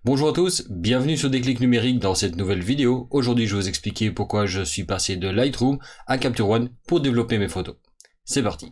Bonjour à tous, bienvenue sur Déclic Numérique dans cette nouvelle vidéo. Aujourd'hui je vais vous expliquer pourquoi je suis passé de Lightroom à Capture One pour développer mes photos. C'est parti.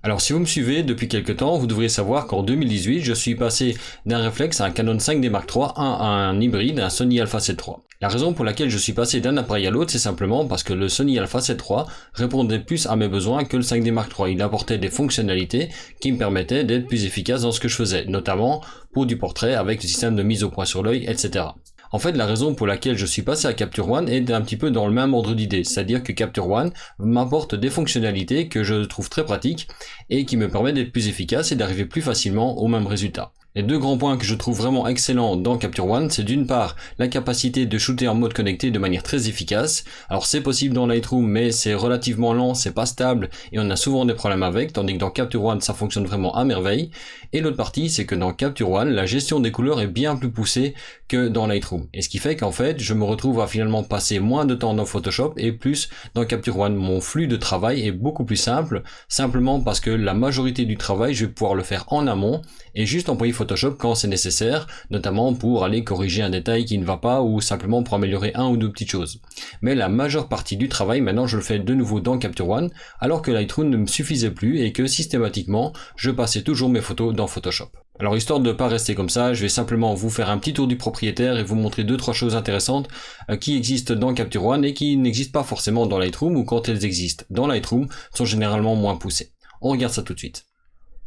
Alors si vous me suivez depuis quelques temps, vous devriez savoir qu'en 2018, je suis passé d'un réflexe à un Canon 5D Mark III à un hybride, un Sony Alpha 7 III. La raison pour laquelle je suis passé d'un appareil à l'autre, c'est simplement parce que le Sony Alpha 7 III répondait plus à mes besoins que le 5D Mark III. Il apportait des fonctionnalités qui me permettaient d'être plus efficace dans ce que je faisais, notamment pour du portrait avec le système de mise au point sur l'œil, etc. En fait, la raison pour laquelle je suis passé à Capture One est un petit peu dans le même ordre d'idée, c'est-à-dire que Capture One m'apporte des fonctionnalités que je trouve très pratiques et qui me permettent d'être plus efficace et d'arriver plus facilement au même résultat. Les deux grands points que je trouve vraiment excellents dans Capture One, c'est d'une part la capacité de shooter en mode connecté de manière très efficace. Alors c'est possible dans Lightroom, mais c'est relativement lent, c'est pas stable et on a souvent des problèmes avec, tandis que dans Capture One ça fonctionne vraiment à merveille. Et l'autre partie, c'est que dans Capture One, la gestion des couleurs est bien plus poussée que dans Lightroom. Et ce qui fait qu'en fait, je me retrouve à finalement passer moins de temps dans Photoshop et plus dans Capture One. Mon flux de travail est beaucoup plus simple, simplement parce que la majorité du travail, je vais pouvoir le faire en amont et juste employer Photoshop quand c'est nécessaire, notamment pour aller corriger un détail qui ne va pas ou simplement pour améliorer un ou deux petites choses. Mais la majeure partie du travail, maintenant, je le fais de nouveau dans Capture One, alors que Lightroom ne me suffisait plus et que systématiquement, je passais toujours mes photos dans Photoshop. Alors histoire de ne pas rester comme ça, je vais simplement vous faire un petit tour du propriétaire et vous montrer 2-3 choses intéressantes qui existent dans Capture One et qui n'existent pas forcément dans Lightroom, ou quand elles existent dans Lightroom, sont généralement moins poussées. On regarde ça tout de suite.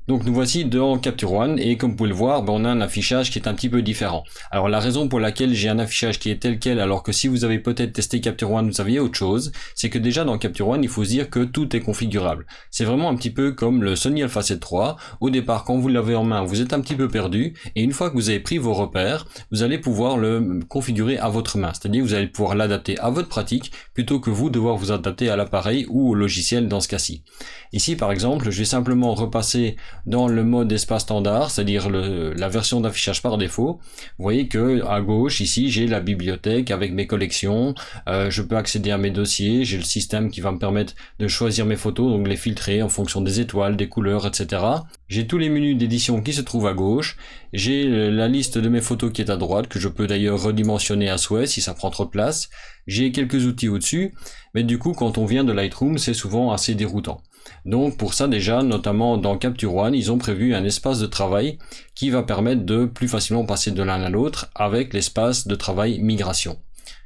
Donc nous voici dans Capture One et comme vous pouvez le voir, on a un affichage qui est un petit peu différent. Alors la raison pour laquelle j'ai un affichage qui est tel quel alors que si vous avez peut-être testé Capture One vous aviez autre chose, c'est que déjà dans Capture One il faut se dire que tout est configurable. C'est vraiment un petit peu comme le Sony Alpha 7 III. Au départ quand vous l'avez en main vous êtes un petit peu perdu et une fois que vous avez pris vos repères, vous allez pouvoir le configurer à votre main. C'est-à-dire vous allez pouvoir l'adapter à votre pratique plutôt que vous devoir vous adapter à l'appareil ou au logiciel dans ce cas-ci. Ici par exemple je vais simplement repasser dans le mode espace standard, c'est-à-dire la version d'affichage par défaut. Vous voyez que à gauche ici j'ai la bibliothèque avec mes collections, je peux accéder à mes dossiers, j'ai le système qui va me permettre de choisir mes photos, donc les filtrer en fonction des étoiles, des couleurs, etc. J'ai tous les menus d'édition qui se trouvent à gauche, j'ai la liste de mes photos qui est à droite, que je peux d'ailleurs redimensionner à souhait si ça prend trop de place. J'ai quelques outils au-dessus, mais du coup quand on vient de Lightroom c'est souvent assez déroutant. Donc pour ça déjà, notamment dans Capture One, ils ont prévu un espace de travail qui va permettre de plus facilement passer de l'un à l'autre avec l'espace de travail migration.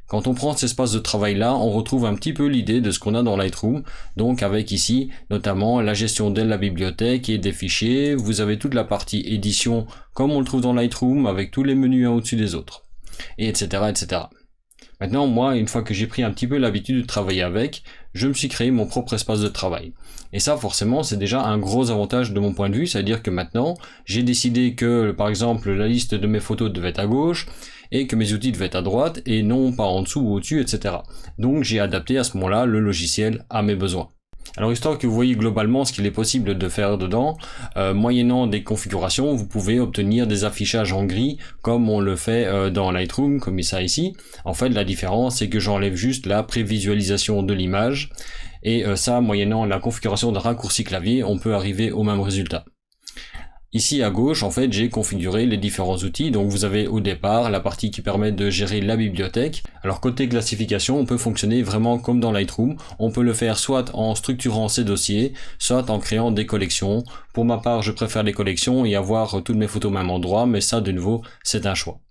Quand on prend cet espace de travail là, on retrouve un petit peu l'idée de ce qu'on a dans Lightroom, donc avec ici notamment la gestion de la bibliothèque et des fichiers, vous avez toute la partie édition comme on le trouve dans Lightroom avec tous les menus un au-dessus des autres, et etc. etc. Maintenant, moi, une fois que j'ai pris un petit peu l'habitude de travailler avec, je me suis créé mon propre espace de travail. Et ça, forcément, c'est déjà un gros avantage de mon point de vue, c'est-à-dire que maintenant, j'ai décidé que, par exemple, la liste de mes photos devait être à gauche, et que mes outils devaient être à droite, et non pas en dessous ou au-dessus, etc. Donc, j'ai adapté à ce moment-là le logiciel à mes besoins. Alors histoire que vous voyez globalement ce qu'il est possible de faire dedans, moyennant des configurations, vous pouvez obtenir des affichages en gris comme on le fait dans Lightroom, comme ça ici. En fait la différence c'est que j'enlève juste la prévisualisation de l'image et ça moyennant la configuration d'un raccourci clavier on peut arriver au même résultat. Ici à gauche, en fait, j'ai configuré les différents outils. Donc vous avez au départ la partie qui permet de gérer la bibliothèque. Alors côté classification, on peut fonctionner vraiment comme dans Lightroom. On peut le faire soit en structurant ses dossiers, soit en créant des collections. Pour ma part, je préfère les collections et avoir toutes mes photos au même endroit, mais ça, de nouveau, c'est un choix.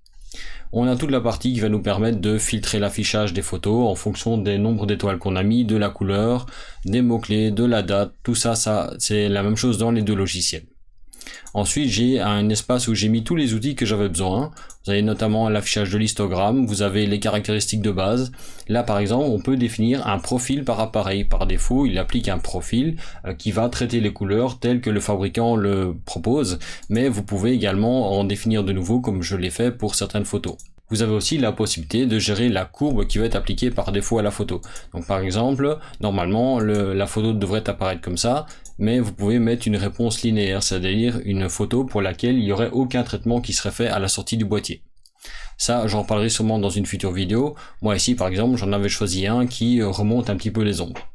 On a toute la partie qui va nous permettre de filtrer l'affichage des photos en fonction des nombres d'étoiles qu'on a mis, de la couleur, des mots-clés, de la date. Tout ça, c'est la même chose dans les deux logiciels. Ensuite, j'ai un espace où j'ai mis tous les outils que j'avais besoin. Vous avez notamment l'affichage de l'histogramme, vous avez les caractéristiques de base. Là, par exemple, on peut définir un profil par appareil. Par défaut, il applique un profil qui va traiter les couleurs telles que le fabricant le propose, mais vous pouvez également en définir de nouveau comme je l'ai fait pour certaines photos. Vous avez aussi la possibilité de gérer la courbe qui va être appliquée par défaut à la photo. Donc par exemple, normalement la photo devrait apparaître comme ça, mais vous pouvez mettre une réponse linéaire, c'est-à-dire une photo pour laquelle il n'y aurait aucun traitement qui serait fait à la sortie du boîtier. Ça, j'en parlerai sûrement dans une future vidéo. Moi ici par exemple, j'en avais choisi un qui remonte un petit peu les ombres.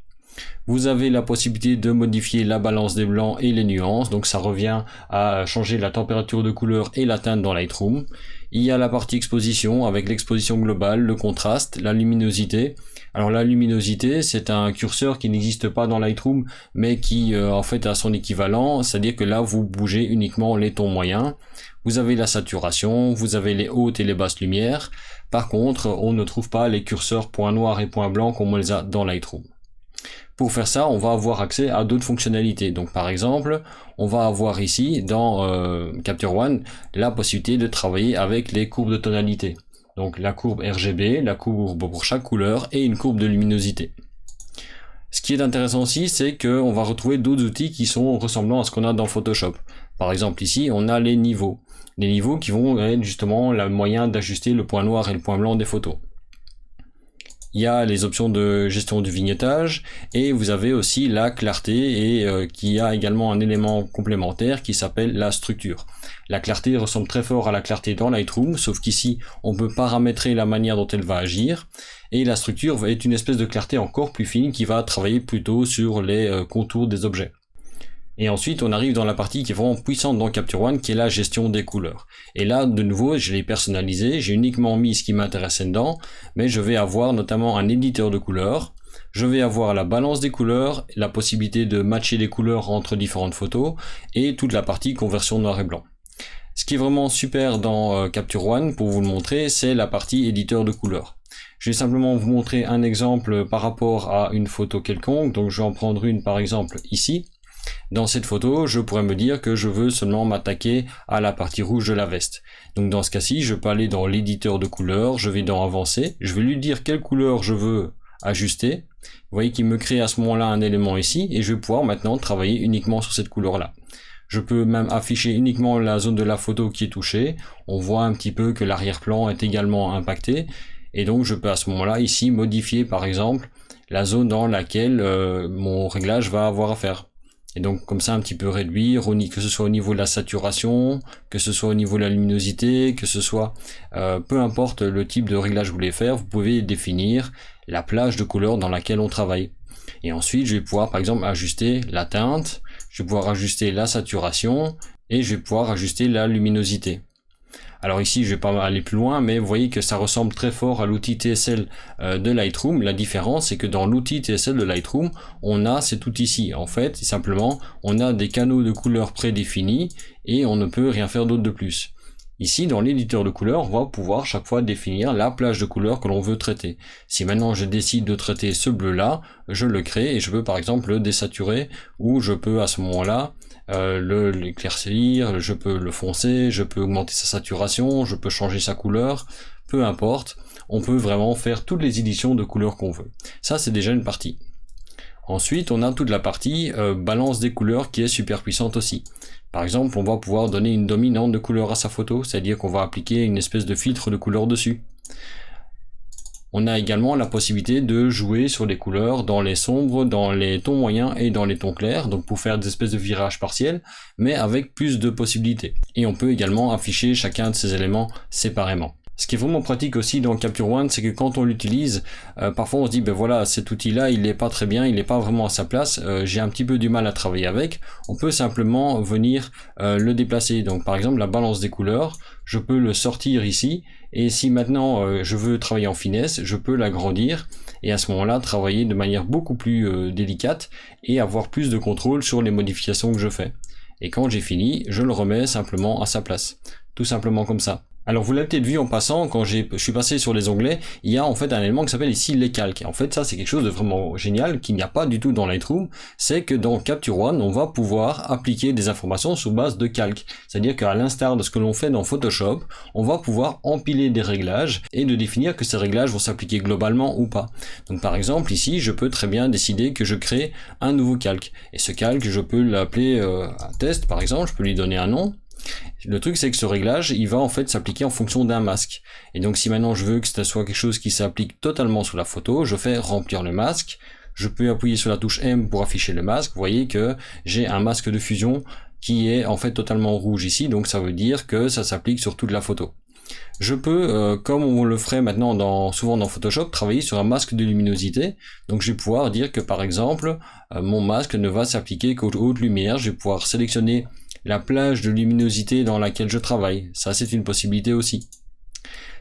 Vous avez la possibilité de modifier la balance des blancs et les nuances, donc ça revient à changer la température de couleur et la teinte dans Lightroom. Il y a la partie exposition avec l'exposition globale, le contraste, la luminosité. Alors la luminosité, c'est un curseur qui n'existe pas dans Lightroom, mais qui en fait a son équivalent, c'est-à-dire que là vous bougez uniquement les tons moyens. Vous avez la saturation, vous avez les hautes et les basses lumières. Par contre, on ne trouve pas les curseurs point noir et point blanc comme on les a dans Lightroom. Pour faire ça, on va avoir accès à d'autres fonctionnalités. Donc par exemple, on va avoir ici dans Capture One la possibilité de travailler avec les courbes de tonalité. Donc la courbe RGB, la courbe pour chaque couleur et une courbe de luminosité. Ce qui est intéressant aussi, c'est qu'on va retrouver d'autres outils qui sont ressemblants à ce qu'on a dans Photoshop. Par exemple ici, on a les niveaux. Les niveaux qui vont être justement le moyen d'ajuster le point noir et le point blanc des photos. Il y a les options de gestion du vignettage et vous avez aussi la clarté et qui a également un élément complémentaire qui s'appelle la structure. La clarté ressemble très fort à la clarté dans Lightroom, sauf qu'ici on peut paramétrer la manière dont elle va agir et la structure va être une espèce de clarté encore plus fine qui va travailler plutôt sur les contours des objets. Et ensuite, on arrive dans la partie qui est vraiment puissante dans Capture One, qui est la gestion des couleurs. Et là, de nouveau, je l'ai personnalisé, j'ai uniquement mis ce qui m'intéressait dedans, mais je vais avoir notamment un éditeur de couleurs, je vais avoir la balance des couleurs, la possibilité de matcher les couleurs entre différentes photos, et toute la partie conversion noir et blanc. Ce qui est vraiment super dans Capture One, pour vous le montrer, c'est la partie éditeur de couleurs. Je vais simplement vous montrer un exemple par rapport à une photo quelconque, donc je vais en prendre une par exemple ici. Dans cette photo, je pourrais me dire que je veux seulement m'attaquer à la partie rouge de la veste. Donc dans ce cas-ci, je peux aller dans l'éditeur de couleurs, je vais dans Avancer, je vais lui dire quelle couleur je veux ajuster. Vous voyez qu'il me crée à ce moment-là un élément ici, et je vais pouvoir maintenant travailler uniquement sur cette couleur-là. Je peux même afficher uniquement la zone de la photo qui est touchée. On voit un petit peu que l'arrière-plan est également impacté, et donc je peux à ce moment-là ici modifier par exemple la zone dans laquelle mon réglage va avoir à faire. Et donc comme ça un petit peu réduire, que ce soit au niveau de la saturation, que ce soit au niveau de la luminosité, que ce soit peu importe le type de réglage que vous voulez faire, vous pouvez définir la plage de couleurs dans laquelle on travaille. Et ensuite je vais pouvoir par exemple ajuster la teinte, je vais pouvoir ajuster la saturation et je vais pouvoir ajuster la luminosité. Alors ici, je vais pas aller plus loin, mais vous voyez que ça ressemble très fort à l'outil TSL de Lightroom. La différence, c'est que dans l'outil TSL de Lightroom, on a cet outil-ci. En fait, simplement, on a des canaux de couleurs prédéfinis et on ne peut rien faire d'autre de plus. Ici, dans l'éditeur de couleurs, on va pouvoir chaque fois définir la plage de couleurs que l'on veut traiter. Si maintenant je décide de traiter ce bleu-là, je le crée et je peux par exemple le désaturer ou je peux à ce moment-là l'éclaircir, je peux le foncer, je peux augmenter sa saturation, je peux changer sa couleur, peu importe. On peut vraiment faire toutes les éditions de couleurs qu'on veut. Ça, c'est déjà une partie. Ensuite, on a toute la partie balance des couleurs qui est super puissante aussi. Par exemple, on va pouvoir donner une dominante de couleur à sa photo, c'est-à-dire qu'on va appliquer une espèce de filtre de couleur dessus. On a également la possibilité de jouer sur les couleurs dans les sombres, dans les tons moyens et dans les tons clairs, donc pour faire des espèces de virages partiels, mais avec plus de possibilités. Et on peut également afficher chacun de ces éléments séparément. Ce qui est vraiment pratique aussi dans Capture One, c'est que quand on l'utilise, parfois on se dit ben voilà, cet outil-là il n'est pas très bien, il n'est pas vraiment à sa place, j'ai un petit peu du mal à travailler avec. On peut simplement venir le déplacer. Donc par exemple la balance des couleurs, je peux le sortir ici, et si maintenant je veux travailler en finesse, je peux l'agrandir et à ce moment-là travailler de manière beaucoup plus délicate et avoir plus de contrôle sur les modifications que je fais. Et quand j'ai fini, je le remets simplement à sa place, tout simplement comme ça. Alors vous l'avez peut-être vu en passant, quand je suis passé sur les onglets, il y a en fait un élément qui s'appelle ici les calques. En fait ça c'est quelque chose de vraiment génial qu'il n'y a pas du tout dans Lightroom, c'est que dans Capture One on va pouvoir appliquer des informations sur base de calques. C'est-à-dire qu'à l'instar de ce que l'on fait dans Photoshop, on va pouvoir empiler des réglages et de définir que ces réglages vont s'appliquer globalement ou pas. Donc par exemple ici je peux très bien décider que je crée un nouveau calque. Et ce calque je peux l'appeler un test par exemple, je peux lui donner un nom. Le truc c'est que ce réglage il va en fait s'appliquer en fonction d'un masque, et donc si maintenant je veux que ce soit quelque chose qui s'applique totalement sur la photo, je fais remplir le masque, je peux appuyer sur la touche M pour afficher le masque. Vous voyez que j'ai un masque de fusion qui est en fait totalement rouge ici, donc ça veut dire que ça s'applique sur toute la photo. Je peux, comme on le ferait maintenant souvent dans Photoshop, travailler sur un masque de luminosité. Donc je vais pouvoir dire que par exemple, mon masque ne va s'appliquer qu'aux hautes lumières. Je vais pouvoir sélectionner la plage de luminosité dans laquelle je travaille. Ça, c'est une possibilité aussi.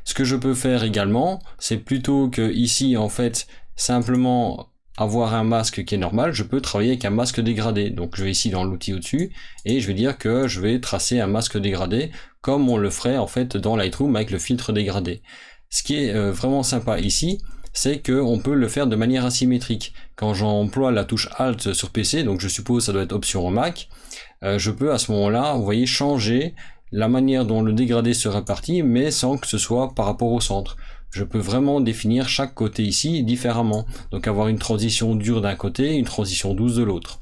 Ce que je peux faire également, c'est plutôt que ici, en fait, simplement avoir un masque qui est normal, je peux travailler avec un masque dégradé. Donc je vais ici dans l'outil au-dessus et je vais dire que je vais tracer un masque dégradé comme on le ferait en fait dans Lightroom avec le filtre dégradé. Ce qui est vraiment sympa ici, c'est qu'on peut le faire de manière asymétrique. Quand j'emploie la touche Alt sur PC, donc je suppose ça doit être option au Mac, je peux à ce moment-là, vous voyez, changer la manière dont le dégradé se répartit, mais sans que ce soit par rapport au centre. Je peux vraiment définir chaque côté ici différemment. Donc avoir une transition dure d'un côté, une transition douce de l'autre.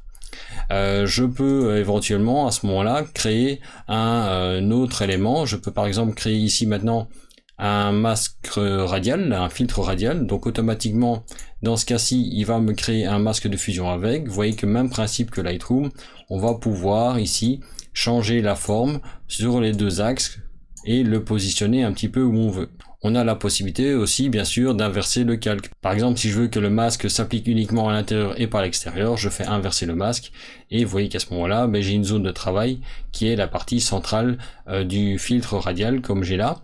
Je peux éventuellement à ce moment-là créer un autre élément. Je peux par exemple créer ici maintenant un masque radial, un filtre radial. Donc automatiquement, dans ce cas-ci, il va me créer un masque de fusion avec. Vous voyez que même principe que Lightroom, on va pouvoir ici changer la forme sur les deux axes et le positionner un petit peu où on veut. On a la possibilité aussi bien sûr d'inverser le calque. Par exemple, si je veux que le masque s'applique uniquement à l'intérieur et pas à l'extérieur, je fais inverser le masque et vous voyez qu'à ce moment-là, j'ai une zone de travail qui est la partie centrale du filtre radial comme j'ai là.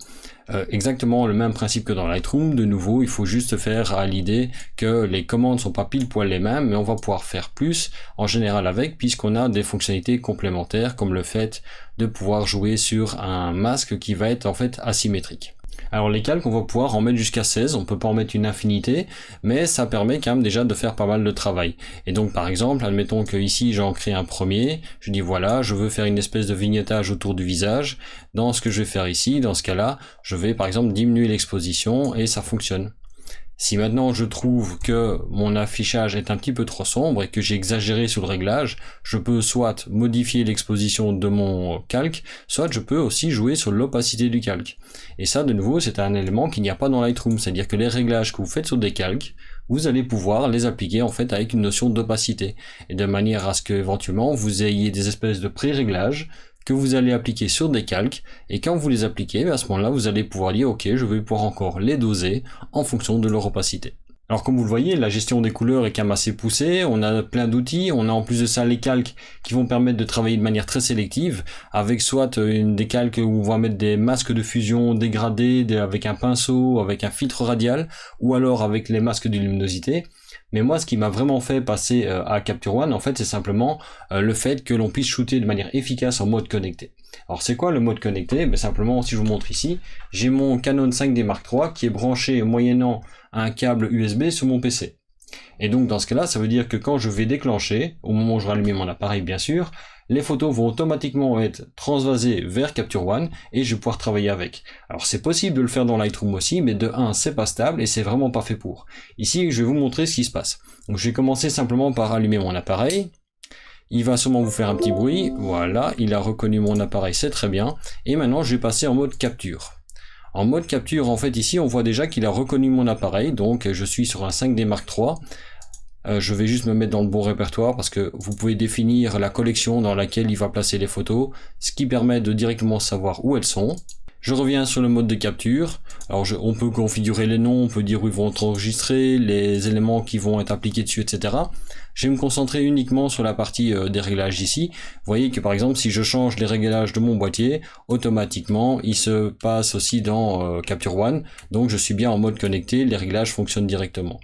Exactement le même principe que dans Lightroom. De nouveau, il faut juste faire à l'idée que les commandes sont pas pile poil les mêmes, mais on va pouvoir faire plus en général avec, puisqu'on a des fonctionnalités complémentaires comme le fait de pouvoir jouer sur un masque qui va être en fait asymétrique. Alors les calques, on va pouvoir en mettre jusqu'à 16, on peut pas en mettre une infinité, mais ça permet quand même déjà de faire pas mal de travail. Et donc par exemple, admettons que ici j'en crée un premier, je dis voilà, je veux faire une espèce de vignettage autour du visage. Dans ce que je vais faire ici, dans ce cas-là, je vais par exemple diminuer l'exposition et ça fonctionne. Si maintenant je trouve que mon affichage est un petit peu trop sombre et que j'ai exagéré sur le réglage, je peux soit modifier l'exposition de mon calque, soit je peux aussi jouer sur l'opacité du calque. Et ça, de nouveau, c'est un élément qu'il n'y a pas dans Lightroom, c'est-à-dire que les réglages que vous faites sur des calques, vous allez pouvoir les appliquer en fait avec une notion d'opacité, et de manière à ce que éventuellement vous ayez des espèces de pré-réglages que vous allez appliquer sur des calques, et quand vous les appliquez, à ce moment-là, vous allez pouvoir dire ok, je vais pouvoir encore les doser en fonction de leur opacité. Alors comme vous le voyez, la gestion des couleurs est quand même assez poussée, on a plein d'outils, on a en plus de ça les calques qui vont permettre de travailler de manière très sélective, avec soit des calques où on va mettre des masques de fusion dégradés avec un pinceau, avec un filtre radial, ou alors avec les masques de luminosité. Mais moi, ce qui m'a vraiment fait passer à Capture One, en fait, c'est simplement le fait que l'on puisse shooter de manière efficace en mode connecté. Alors, c'est quoi le mode connecté? Simplement, si je vous montre ici, j'ai mon Canon 5D Mark III qui est branché moyennant un câble USB sur mon PC. Et donc, dans ce cas-là, ça veut dire que quand je vais déclencher, au moment où je rallume mon appareil, bien sûr, les photos vont automatiquement être transvasées vers Capture One et je vais pouvoir travailler avec. Alors c'est possible de le faire dans Lightroom aussi, mais de 1, c'est pas stable et c'est vraiment pas fait pour. Ici, je vais vous montrer ce qui se passe. Donc je vais commencer simplement par allumer mon appareil. Il va sûrement vous faire un petit bruit. Voilà, il a reconnu mon appareil, c'est très bien. Et maintenant, je vais passer en mode capture. En mode capture, en fait, ici, on voit déjà qu'il a reconnu mon appareil. Donc, je suis sur un 5D Mark III. Je vais juste me mettre dans le bon répertoire parce que vous pouvez définir la collection dans laquelle il va placer les photos, ce qui permet de directement savoir où elles sont. Je reviens sur le mode de capture. Alors on peut configurer les noms, on peut dire où ils vont être enregistrés, les éléments qui vont être appliqués dessus, etc. Je vais me concentrer uniquement sur la partie des réglages ici. Vous voyez que par exemple si je change les réglages de mon boîtier, automatiquement il se passe aussi dans Capture One. Donc je suis bien en mode connecté, les réglages fonctionnent directement.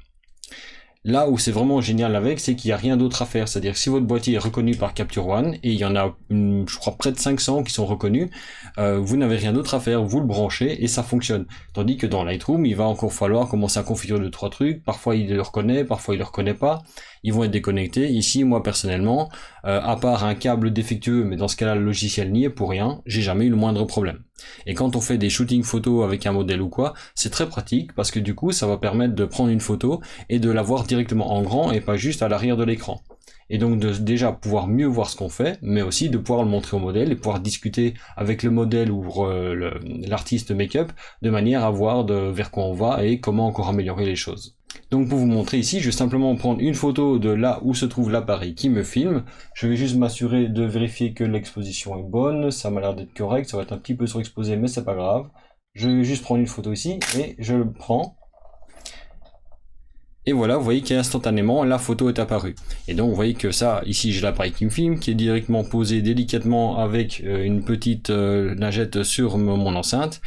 Là où c'est vraiment génial avec, c'est qu'il n'y a rien d'autre à faire. C'est-à-dire que si votre boîtier est reconnu par Capture One, et il y en a, je crois, près de 500 qui sont reconnus, vous n'avez rien d'autre à faire, vous le branchez et ça fonctionne. Tandis que dans Lightroom, il va encore falloir commencer à configurer 2-3 trucs. Parfois il le reconnaît, parfois il le reconnaît pas. Ils vont être déconnectés. Ici, moi personnellement, à part un câble défectueux, mais dans ce cas-là, le logiciel n'y est pour rien, j'ai jamais eu le moindre problème. Et quand on fait des shootings photos avec un modèle ou quoi, c'est très pratique parce que du coup, ça va permettre de prendre une photo et de la voir directement en grand et pas juste à l'arrière de l'écran. Et donc de déjà pouvoir mieux voir ce qu'on fait, mais aussi de pouvoir le montrer au modèle et pouvoir discuter avec le modèle ou l'artiste make-up de manière à voir vers quoi on va et comment encore améliorer les choses. Donc pour vous montrer ici, je vais simplement prendre une photo de là où se trouve l'appareil qui me filme. Je vais juste m'assurer de vérifier que l'exposition est bonne, ça m'a l'air d'être correct, ça va être un petit peu surexposé mais c'est pas grave. Je vais juste prendre une photo ici et je le prends. Et voilà, vous voyez qu'instantanément, la photo est apparue. Et donc, vous voyez que ça, ici, j'ai l'appareil qui me filme, qui est directement posé délicatement avec une petite lingette sur mon enceinte.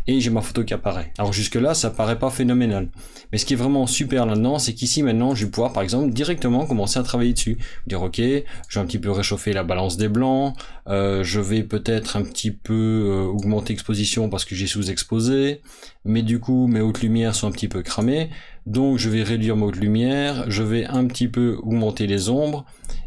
Et j'ai ma photo qui apparaît. Alors jusque là, ça paraît pas phénoménal. Mais ce qui est vraiment super là-dedans, c'est qu'ici maintenant, je vais pouvoir par exemple directement commencer à travailler dessus. Dire ok, je vais un petit peu réchauffer la balance des blancs, je vais peut-être un petit peu augmenter l'exposition parce que j'ai sous-exposé, mais du coup mes hautes lumières sont un petit peu cramées, donc je vais réduire mes hautes lumières, je vais un petit peu augmenter les ombres,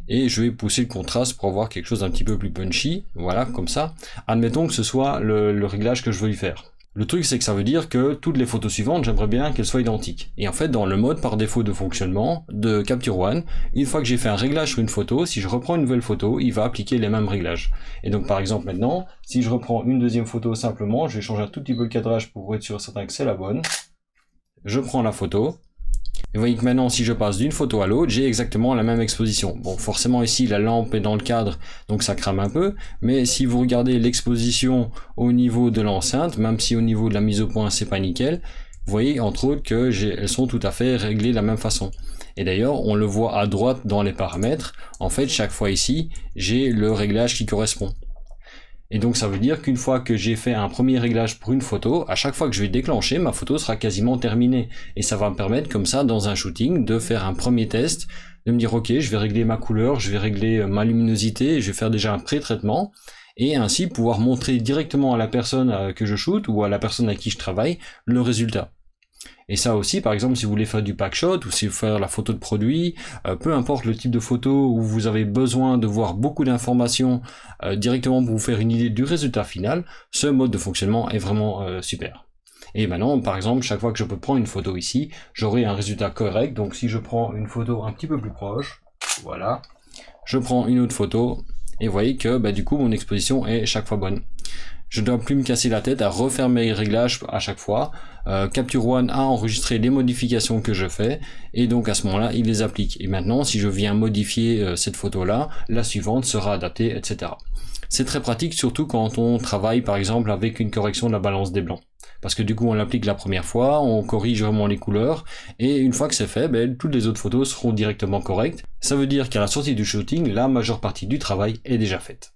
et je vais pousser le contraste pour avoir quelque chose d'un petit peu plus punchy, voilà, comme ça. Admettons que ce soit le réglage que je veux lui faire. Le truc, c'est que ça veut dire que toutes les photos suivantes, j'aimerais bien qu'elles soient identiques. Et en fait, dans le mode par défaut de fonctionnement de Capture One, une fois que j'ai fait un réglage sur une photo, si je reprends une nouvelle photo, il va appliquer les mêmes réglages. Et donc, par exemple, maintenant, si je reprends une deuxième photo simplement, je vais changer un tout petit peu le cadrage pour être sûr et certain que c'est la bonne. Je prends la photo. Et vous voyez que maintenant, si je passe d'une photo à l'autre, j'ai exactement la même exposition. Bon, forcément ici, la lampe est dans le cadre, donc ça crame un peu. Mais si vous regardez l'exposition au niveau de l'enceinte, même si au niveau de la mise au point, c'est pas nickel, vous voyez entre autres que elles sont tout à fait réglées de la même façon. Et d'ailleurs, on le voit à droite dans les paramètres. En fait, chaque fois ici, j'ai le réglage qui correspond. Et donc ça veut dire qu'une fois que j'ai fait un premier réglage pour une photo, à chaque fois que je vais déclencher, ma photo sera quasiment terminée. Et ça va me permettre comme ça, dans un shooting, de faire un premier test, de me dire ok, je vais régler ma couleur, je vais régler ma luminosité, je vais faire déjà un pré-traitement, et ainsi pouvoir montrer directement à la personne que je shoote, ou à la personne à qui je travaille, le résultat. Et ça aussi, par exemple, si vous voulez faire du pack shot ou si vous voulez faire la photo de produit, peu importe le type de photo où vous avez besoin de voir beaucoup d'informations directement pour vous faire une idée du résultat final, ce mode de fonctionnement est vraiment super. Et maintenant, par exemple, chaque fois que je peux prendre une photo ici, j'aurai un résultat correct. Donc si je prends une photo un petit peu plus proche, voilà, je prends une autre photo et vous voyez que du coup mon exposition est chaque fois bonne. Je ne dois plus me casser la tête à refaire mes réglages à chaque fois. Capture One a enregistré les modifications que je fais et donc à ce moment-là, il les applique. Et maintenant, si je viens modifier cette photo-là, la suivante sera adaptée, etc. C'est très pratique, surtout quand on travaille par exemple avec une correction de la balance des blancs. Parce que du coup, on l'applique la première fois, on corrige vraiment les couleurs, et une fois que c'est fait, toutes les autres photos seront directement correctes. Ça veut dire qu'à la sortie du shooting, la majeure partie du travail est déjà faite.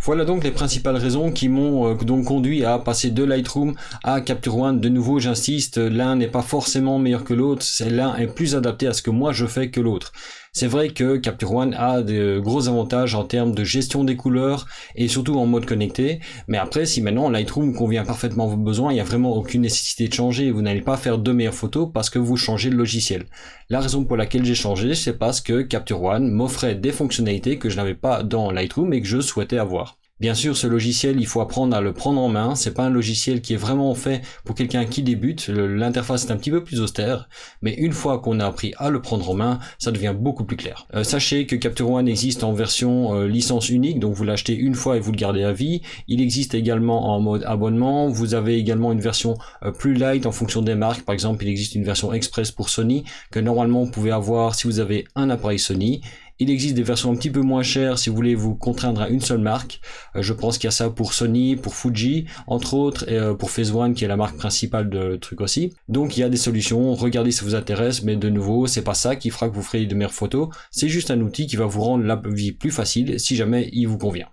Voilà donc les principales raisons qui m'ont donc conduit à passer de Lightroom à Capture One. De nouveau, j'insiste, l'un n'est pas forcément meilleur que l'autre, l'un est plus adapté à ce que moi je fais que l'autre. C'est vrai que Capture One a de gros avantages en termes de gestion des couleurs et surtout en mode connecté, mais après si maintenant Lightroom convient parfaitement à vos besoins, il n'y a vraiment aucune nécessité de changer, vous n'allez pas faire de meilleures photos parce que vous changez le logiciel. La raison pour laquelle j'ai changé, c'est parce que Capture One m'offrait des fonctionnalités que je n'avais pas dans Lightroom et que je souhaitais avoir. Bien sûr, ce logiciel, il faut apprendre à le prendre en main. C'est pas un logiciel qui est vraiment fait pour quelqu'un qui débute. L'interface est un petit peu plus austère, mais une fois qu'on a appris à le prendre en main, ça devient beaucoup plus clair. Sachez que Capture One existe en version licence unique, donc vous l'achetez une fois et vous le gardez à vie. Il existe également en mode abonnement. Vous avez également une version plus light en fonction des marques. Par exemple, il existe une version express pour Sony que normalement vous pouvez avoir si vous avez un appareil Sony. Il existe des versions un petit peu moins chères si vous voulez vous contraindre à une seule marque. Je pense qu'il y a ça pour Sony, pour Fuji, entre autres, et pour Phase One qui est la marque principale de truc aussi. Donc il y a des solutions, regardez si ça vous intéresse, mais de nouveau, c'est pas ça qui fera que vous ferez de meilleures photos. C'est juste un outil qui va vous rendre la vie plus facile si jamais il vous convient.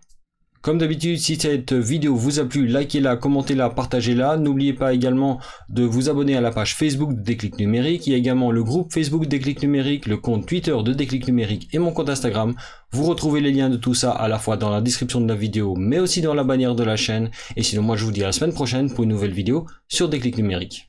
Comme d'habitude, si cette vidéo vous a plu, likez-la, commentez-la, partagez-la. N'oubliez pas également de vous abonner à la page Facebook de Déclic Numérique. Il y a également le groupe Facebook Déclic Numérique, le compte Twitter de Déclic Numérique et mon compte Instagram. Vous retrouvez les liens de tout ça à la fois dans la description de la vidéo, mais aussi dans la bannière de la chaîne. Et sinon, moi je vous dis à la semaine prochaine pour une nouvelle vidéo sur Déclic Numérique.